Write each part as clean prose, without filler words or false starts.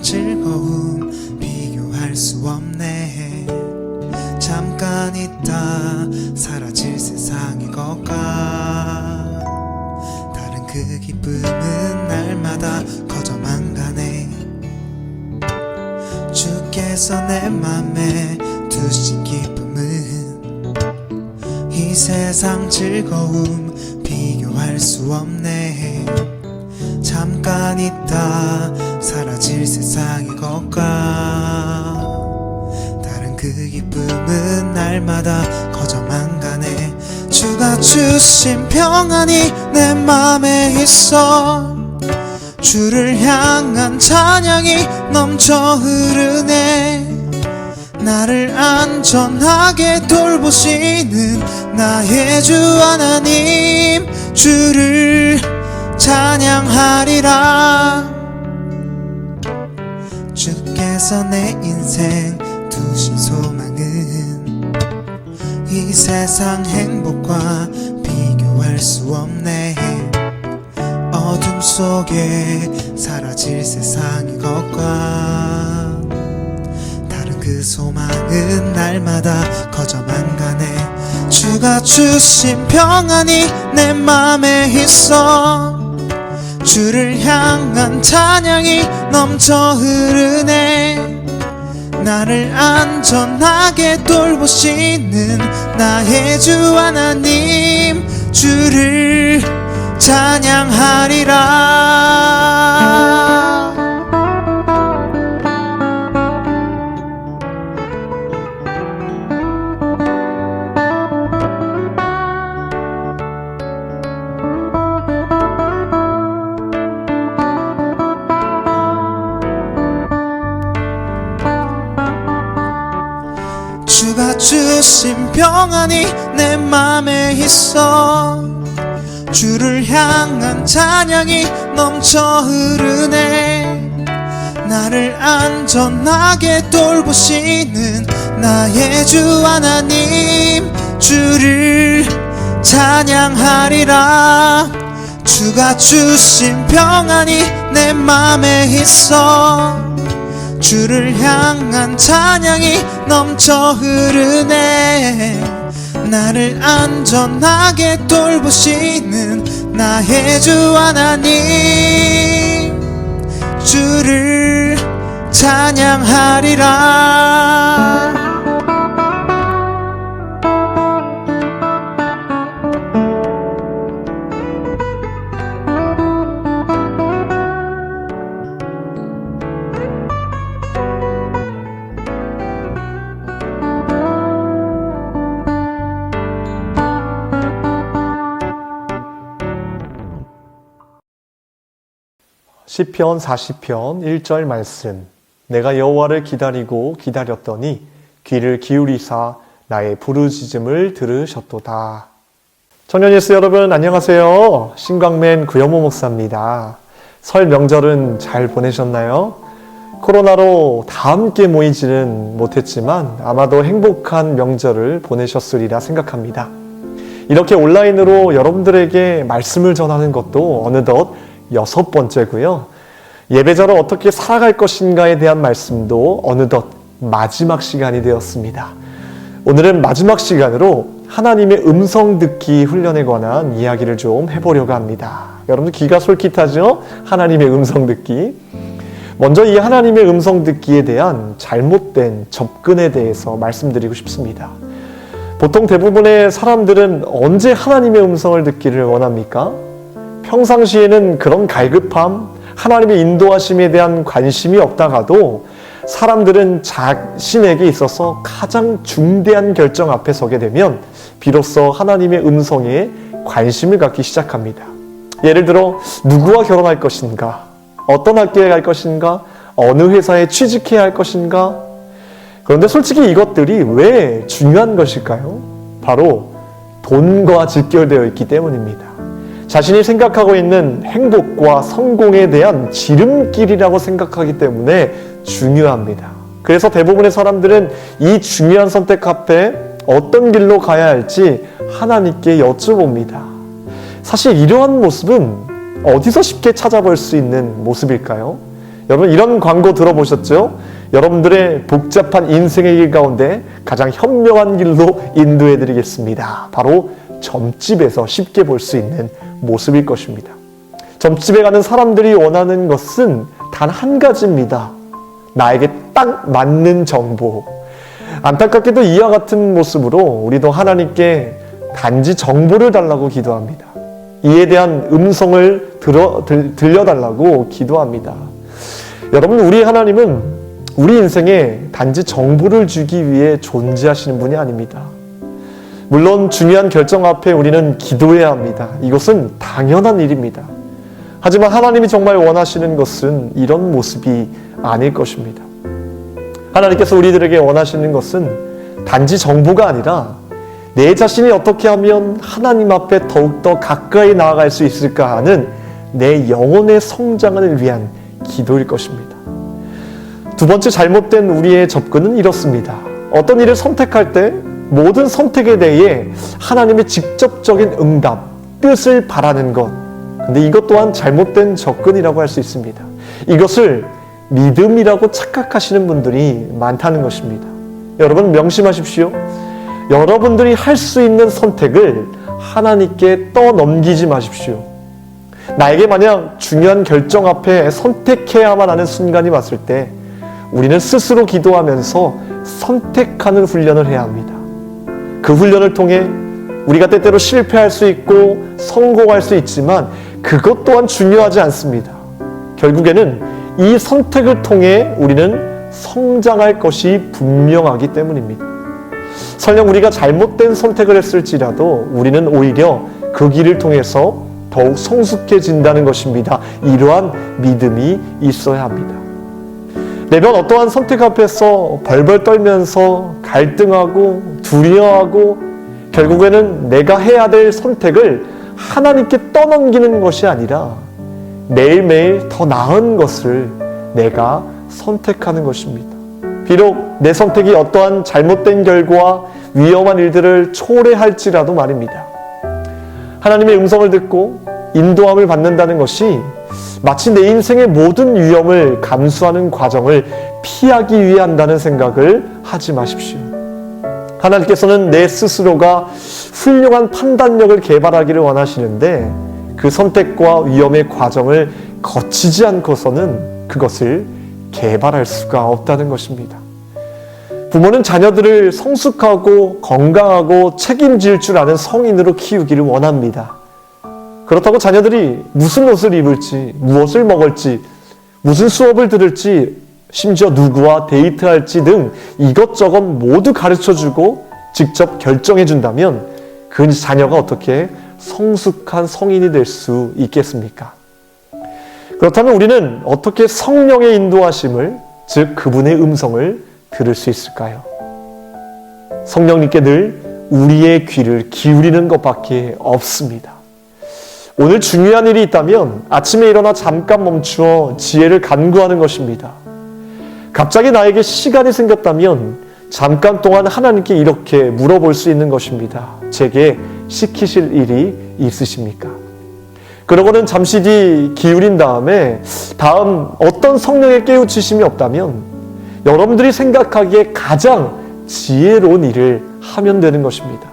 즐거움 비교할 수 없네. 잠깐 있다 사라질 세상의 것과 다른 그 기쁨은 날마다 커져만 가네. 주께서 내 맘에 두신 기쁨은 이 세상 즐거움 비교할 수 없네. 잠깐 있다 사라질 세상의 것과 다른 그 기쁨은 날마다 커져만 가네. 주가 주신 평안이 내 맘에 있어. 주를 향한 찬양이 넘쳐 흐르네. 나를 안전하게 돌보시는 나의 주 하나님, 주를 찬양하리라. 주께서 내 인생 두신 소망은 이 세상 행복과 비교할 수 없네. 어둠 속에 사라질 세상의 것과 다른 그 소망은 날마다 커져만 가네. 주가 주신 평안이 내 맘에 있어. 주를 향한 찬양이 넘쳐 흐르네. 나를 안전하게 돌보시는 나의 주 하나님, 주를 찬양하리라. 주가 주신 평안이 내 맘에 있어. 주를 향한 찬양이 넘쳐 흐르네. 나를 안전하게 돌보시는 나의 주 하나님, 주를 찬양하리라. 주가 주신 평안이 내 맘에 있어. 주를 향한 찬양이 넘쳐 흐르네. 나를 안전하게 돌보시는 나의 주 하나님, 주를 찬양하리라. 시편 40편 1절 말씀. 내가 여호와를 기다리고 기다렸더니 귀를 기울이사 나의 부르짖음을 들으셨도다. 청년예수 여러분 안녕하세요. 신광맨 구여모 목사입니다. 설 명절은 잘 보내셨나요? 코로나로 다 함께 모이지는 못했지만 아마도 행복한 명절을 보내셨으리라 생각합니다. 이렇게 온라인으로 여러분들에게 말씀을 전하는 것도 어느덧 6번째고요. 예배자로 어떻게 살아갈 것인가에 대한 말씀도 어느덧 마지막 시간이 되었습니다. 오늘은 마지막 시간으로 하나님의 음성 듣기 훈련에 관한 이야기를 좀 해보려고 합니다. 여러분 귀가 솔깃하죠? 하나님의 음성 듣기. 먼저 이 하나님의 음성 듣기에 대한 잘못된 접근에 대해서 말씀드리고 싶습니다. 보통 대부분의 사람들은 언제 하나님의 음성을 듣기를 원합니까? 평상시에는 그런 갈급함, 하나님의 인도하심에 대한 관심이 없다가도 사람들은 자신에게 있어서 가장 중대한 결정 앞에 서게 되면 비로소 하나님의 음성에 관심을 갖기 시작합니다. 예를 들어 누구와 결혼할 것인가? 어떤 학교에 갈 것인가? 어느 회사에 취직해야 할 것인가? 그런데 솔직히 이것들이 왜 중요한 것일까요? 바로 돈과 직결되어 있기 때문입니다. 자신이 생각하고 있는 행복과 성공에 대한 지름길이라고 생각하기 때문에 중요합니다. 그래서 대부분의 사람들은 이 중요한 선택 앞에 어떤 길로 가야 할지 하나님께 여쭤봅니다. 사실 이러한 모습은 어디서 쉽게 찾아볼 수 있는 모습일까요? 여러분 이런 광고 들어보셨죠? 여러분들의 복잡한 인생의 길 가운데 가장 현명한 길로 인도해 드리겠습니다. 바로 점집에서 쉽게 볼 수 있는 모습일 것입니다. 점집에 가는 사람들이 원하는 것은 단 한 가지입니다. 나에게 딱 맞는 정보. 안타깝게도 이와 같은 모습으로 우리도 하나님께 단지 정보를 달라고 기도합니다. 이에 대한 음성을 들려달라고 기도합니다. 여러분, 우리 하나님은 우리 인생에 단지 정보를 주기 위해 존재하시는 분이 아닙니다. 물론 중요한 결정 앞에 우리는 기도해야 합니다. 이것은 당연한 일입니다. 하지만 하나님이 정말 원하시는 것은 이런 모습이 아닐 것입니다. 하나님께서 우리들에게 원하시는 것은 단지 정보가 아니라 내 자신이 어떻게 하면 하나님 앞에 더욱더 가까이 나아갈 수 있을까 하는 내 영혼의 성장을 위한 기도일 것입니다. 두 번째, 잘못된 우리의 접근은 이렇습니다. 어떤 일을 선택할 때 모든 선택에 대해 하나님의 직접적인 응답, 뜻을 바라는 것. 근데 이것 또한 잘못된 접근이라고 할 수 있습니다. 이것을 믿음이라고 착각하시는 분들이 많다는 것입니다. 여러분 명심하십시오. 여러분들이 할 수 있는 선택을 하나님께 떠넘기지 마십시오. 나에게 만약 중요한 결정 앞에 선택해야만 하는 순간이 왔을 때 우리는 스스로 기도하면서 선택하는 훈련을 해야 합니다. 그 훈련을 통해 우리가 때때로 실패할 수 있고 성공할 수 있지만 그것 또한 중요하지 않습니다. 결국에는 이 선택을 통해 우리는 성장할 것이 분명하기 때문입니다. 설령 우리가 잘못된 선택을 했을지라도 우리는 오히려 그 길을 통해서 더욱 성숙해진다는 것입니다. 이러한 믿음이 있어야 합니다. 매번 어떠한 선택 앞에서 벌벌 떨면서 갈등하고 두려워하고 결국에는 내가 해야 될 선택을 하나님께 떠넘기는 것이 아니라 매일매일 더 나은 것을 내가 선택하는 것입니다. 비록 내 선택이 어떠한 잘못된 결과와 위험한 일들을 초래할지라도 말입니다. 하나님의 음성을 듣고 인도함을 받는다는 것이 마치 내 인생의 모든 위험을 감수하는 과정을 피하기 위해 한다는 생각을 하지 마십시오. 하나님께서는 내 스스로가 훌륭한 판단력을 개발하기를 원하시는데 그 선택과 위험의 과정을 거치지 않고서는 그것을 개발할 수가 없다는 것입니다. 부모는 자녀들을 성숙하고 건강하고 책임질 줄 아는 성인으로 키우기를 원합니다. 그렇다고 자녀들이 무슨 옷을 입을지, 무엇을 먹을지, 무슨 수업을 들을지, 심지어 누구와 데이트할지 등 이것저것 모두 가르쳐주고 직접 결정해준다면 그 자녀가 어떻게 성숙한 성인이 될 수 있겠습니까? 그렇다면 우리는 어떻게 성령의 인도하심을, 즉 그분의 음성을 들을 수 있을까요? 성령님께 늘 우리의 귀를 기울이는 것밖에 없습니다. 오늘 중요한 일이 있다면 아침에 일어나 잠깐 멈추어 지혜를 간구하는 것입니다. 갑자기 나에게 시간이 생겼다면 잠깐 동안 하나님께 이렇게 물어볼 수 있는 것입니다. 제게 시키실 일이 있으십니까? 그러고는 잠시 뒤 기울인 다음에 다음 어떤 성령의 깨우치심이 없다면 여러분들이 생각하기에 가장 지혜로운 일을 하면 되는 것입니다.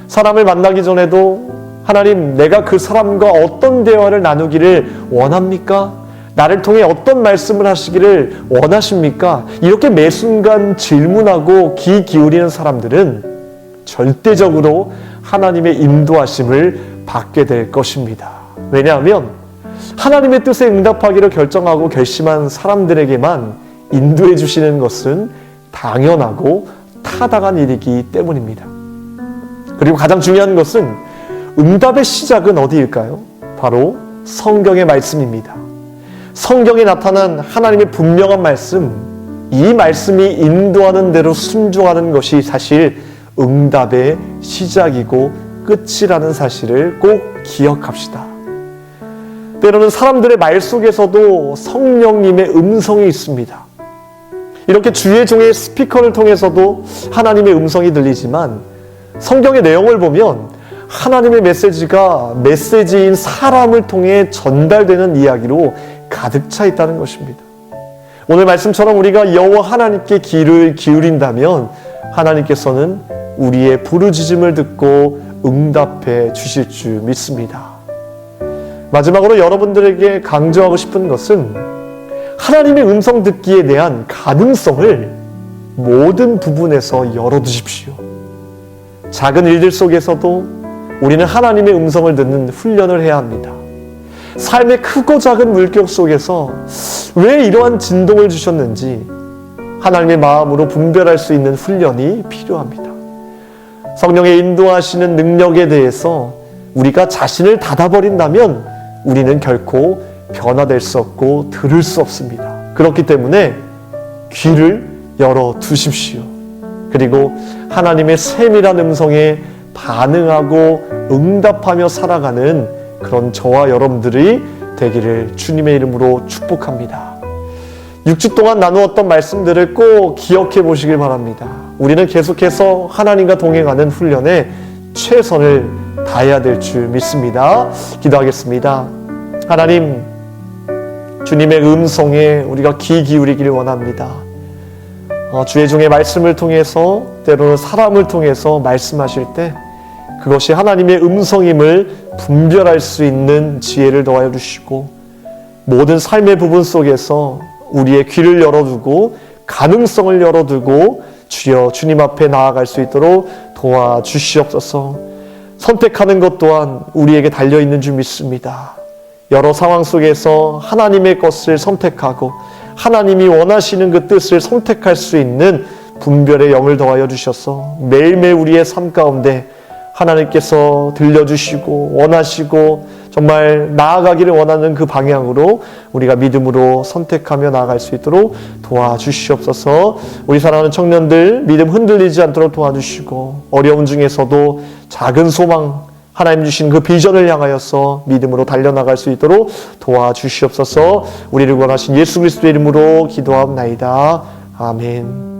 사람을 만나기 전에도 하나님, 내가 그 사람과 어떤 대화를 나누기를 원합니까? 나를 통해 어떤 말씀을 하시기를 원하십니까? 이렇게 매 순간 질문하고 귀 기울이는 사람들은 절대적으로 하나님의 인도하심을 받게 될 것입니다. 왜냐하면 하나님의 뜻에 응답하기로 결정하고 결심한 사람들에게만 인도해 주시는 것은 당연하고 타당한 일이기 때문입니다. 그리고 가장 중요한 것은 응답의 시작은 어디일까요? 바로 성경의 말씀입니다. 성경에 나타난 하나님의 분명한 말씀, 이 말씀이 인도하는 대로 순종하는 것이 사실 응답의 시작이고 끝이라는 사실을 꼭 기억합시다. 때로는 사람들의 말 속에서도 성령님의 음성이 있습니다. 이렇게 주의 종의 스피커를 통해서도 하나님의 음성이 들리지만 성경의 내용을 보면 하나님의 메시지가 메시지인 사람을 통해 전달되는 이야기로 가득 차 있다는 것입니다. 오늘 말씀처럼 우리가 여호와 하나님께 귀를 기울인다면 하나님께서는 우리의 부르짖음을 듣고 응답해 주실 줄 믿습니다. 마지막으로 여러분들에게 강조하고 싶은 것은 하나님의 음성 듣기에 대한 가능성을 모든 부분에서 열어두십시오. 작은 일들 속에서도 우리는 하나님의 음성을 듣는 훈련을 해야 합니다. 삶의 크고 작은 물결 속에서 왜 이러한 진동을 주셨는지 하나님의 마음으로 분별할 수 있는 훈련이 필요합니다. 성령의 인도하시는 능력에 대해서 우리가 자신을 닫아버린다면 우리는 결코 변화될 수 없고 들을 수 없습니다. 그렇기 때문에 귀를 열어두십시오. 그리고 하나님의 세밀한 음성에 반응하고 응답하며 살아가는 그런 저와 여러분들이 되기를 주님의 이름으로 축복합니다. 6주 동안 나누었던 말씀들을 꼭 기억해 보시길 바랍니다. 우리는 계속해서 하나님과 동행하는 훈련에 최선을 다해야 될 줄 믿습니다. 기도하겠습니다. 하나님, 주님의 음성에 우리가 귀 기울이기를 원합니다. 주의 종의 말씀을 통해서 때로는 사람을 통해서 말씀하실 때 그것이 하나님의 음성임을 분별할 수 있는 지혜를 더하여 주시고 모든 삶의 부분 속에서 우리의 귀를 열어두고 가능성을 열어두고 주여 주님 앞에 나아갈 수 있도록 도와주시옵소서. 선택하는 것 또한 우리에게 달려있는 줄 믿습니다. 여러 상황 속에서 하나님의 것을 선택하고 하나님이 원하시는 그 뜻을 선택할 수 있는 분별의 영을 더하여 주셔서 매일매일 우리의 삶 가운데 하나님께서 들려주시고 원하시고 정말 나아가기를 원하는 그 방향으로 우리가 믿음으로 선택하며 나아갈 수 있도록 도와주시옵소서. 우리 사랑하는 청년들 믿음 흔들리지 않도록 도와주시고 어려움 중에서도 작은 소망 하나님 주신 그 비전을 향하여서 믿음으로 달려나갈 수 있도록 도와주시옵소서. 우리를 원하신 예수 그리스도의 이름으로 기도하옵나이다. 아멘.